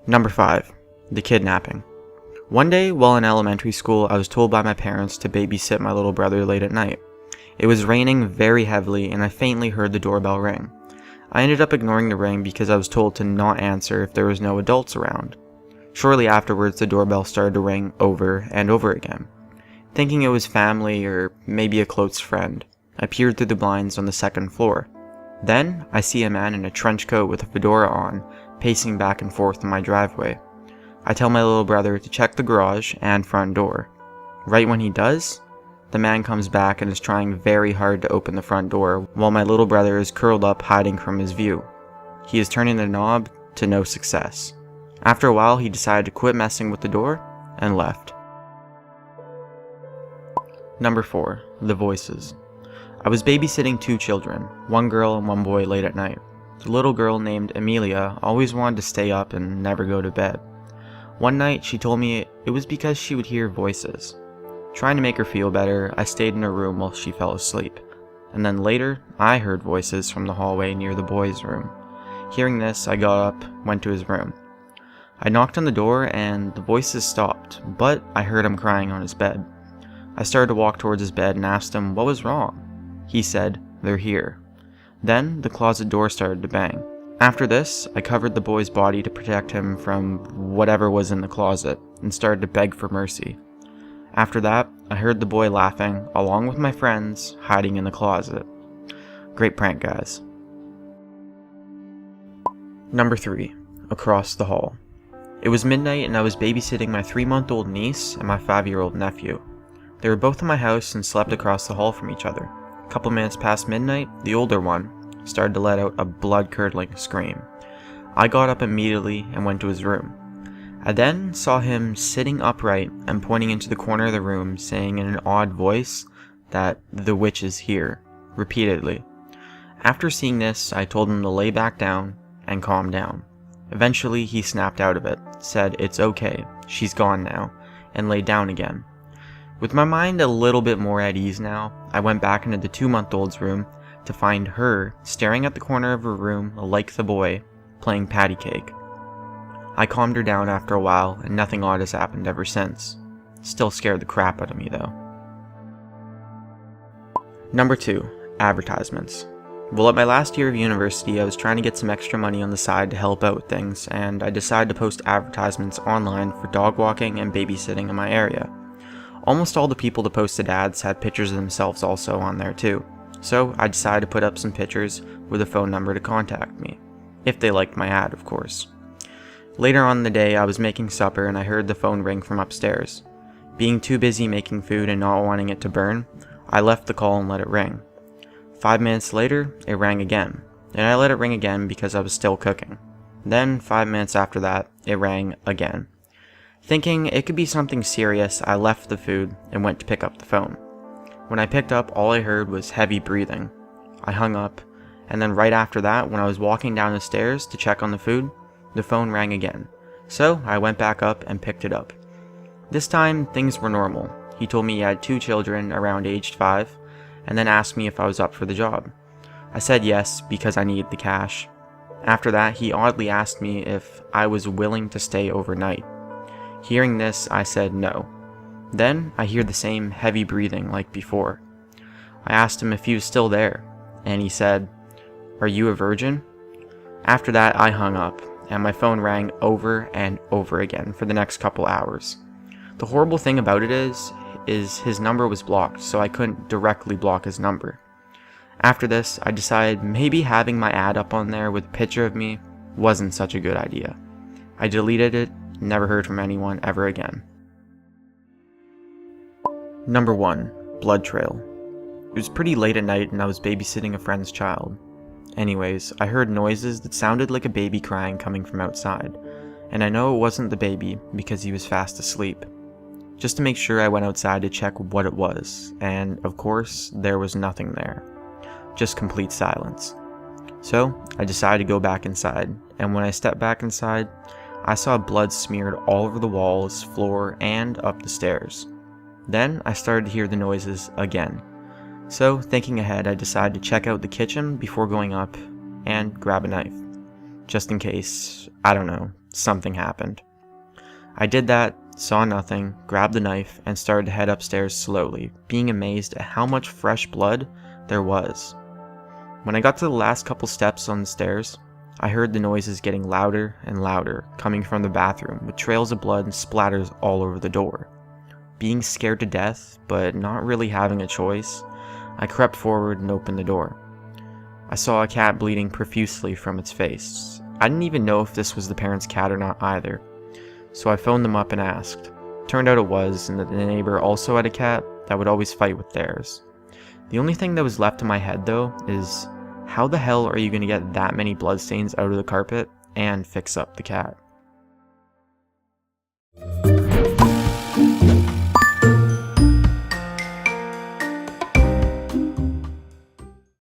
Number 5. The Kidnapping. One day, while in elementary school, I was told by my parents to babysit my little brother late at night. It was raining very heavily, and I faintly heard the doorbell ring. I ended up ignoring the ring because I was told to not answer if there was no adults around. Shortly afterwards, the doorbell started to ring over and over again. Thinking it was family or maybe a close friend, I peered through the blinds on the second floor. Then, I see a man in a trench coat with a fedora on, pacing back and forth in my driveway. I tell my little brother to check the garage and front door. Right when he does, the man comes back and is trying very hard to open the front door while my little brother is curled up hiding from his view. He is turning the knob to no success. After a while, he decided to quit messing with the door and left. Number 4. The Voices. I was babysitting 2 children, one girl and one boy, late at night. The little girl, named Amelia, always wanted to stay up and never go to bed. One night, she told me it was because she would hear voices. Trying to make her feel better, I stayed in her room while she fell asleep. And then later, I heard voices from the hallway near the boy's room. Hearing this, I got up, went to his room. I knocked on the door and the voices stopped, but I heard him crying on his bed. I started to walk towards his bed and asked him what was wrong. He said, "They're here." Then the closet door started to bang. After this, I covered the boy's body to protect him from whatever was in the closet and started to beg for mercy. After that, I heard the boy laughing, along with my friends, hiding in the closet. Great prank, guys. Number 3. Across the hall. It was midnight and I was babysitting my 3-month-old niece and my 5-year-old nephew. They were both in my house and slept across the hall from each other. A couple minutes past midnight, the older one started to let out a blood-curdling scream. I got up immediately and went to his room. I then saw him sitting upright and pointing into the corner of the room, saying in an odd voice that "the witch is here," repeatedly. After seeing this, I told him to lay back down and calm down. Eventually, he snapped out of it, said "it's okay, she's gone now," and laid down again. With my mind a little bit more at ease now, I went back into the 2-month-old's room to find her staring at the corner of her room like the boy, playing patty cake. I calmed her down after a while, and nothing odd has happened ever since. Still scared the crap out of me though. Number 2. Advertisements. Well, at my last year of university, I was trying to get some extra money on the side to help out with things, and I decided to post advertisements online for dog walking and babysitting in my area. Almost all the people that posted ads had pictures of themselves also on there too, so I decided to put up some pictures with a phone number to contact me, if they liked my ad, of course. Later on in the day, I was making supper and I heard the phone ring from upstairs. Being too busy making food and not wanting it to burn, I left the call and let it ring. 5 minutes later, it rang again, and I let it ring again because I was still cooking. Then, 5 minutes after that, it rang again. Thinking it could be something serious, I left the food and went to pick up the phone. When I picked up, all I heard was heavy breathing. I hung up, and then right after that, when I was walking down the stairs to check on the food, the phone rang again. So I went back up and picked it up. This time, things were normal. He told me he had 2 children around aged 5, and then asked me if I was up for the job. I said yes, because I needed the cash. After that, he oddly asked me if I was willing to stay overnight. Hearing this, I said no. Then, I hear the same heavy breathing like before. I asked him if he was still there, and he said, "Are you a virgin?" After that, I hung up, and my phone rang over and over again for the next couple hours. The horrible thing about it is his number was blocked, so I couldn't directly block his number. After this, I decided maybe having my ad up on there with a picture of me wasn't such a good idea. I deleted it, never heard from anyone ever again. Number 1. Blood trail. It was pretty late at night and I was babysitting a friend's child. Anyways, I heard noises that sounded like a baby crying coming from outside, and I know it wasn't the baby because he was fast asleep. Just to make sure, I went outside to check what it was, and of course, there was nothing there. Just complete silence. So, I decided to go back inside, and when I stepped back inside, I saw blood smeared all over the walls, floor, and up the stairs. Then, I started to hear the noises again. So, thinking ahead, I decided to check out the kitchen before going up and grab a knife. Just in case, I don't know, something happened. I did that, saw nothing, grabbed the knife, and started to head upstairs slowly, being amazed at how much fresh blood there was. When I got to the last couple steps on the stairs, I heard the noises getting louder and louder, coming from the bathroom, with trails of blood and splatters all over the door. Being scared to death, but not really having a choice, I crept forward and opened the door. I saw a cat bleeding profusely from its face. I didn't even know if this was the parents' cat or not either, so I phoned them up and asked. Turned out it was, and that the neighbor also had a cat that would always fight with theirs. The only thing that was left in my head though is, how the hell are you going to get that many bloodstains out of the carpet and fix up the cat?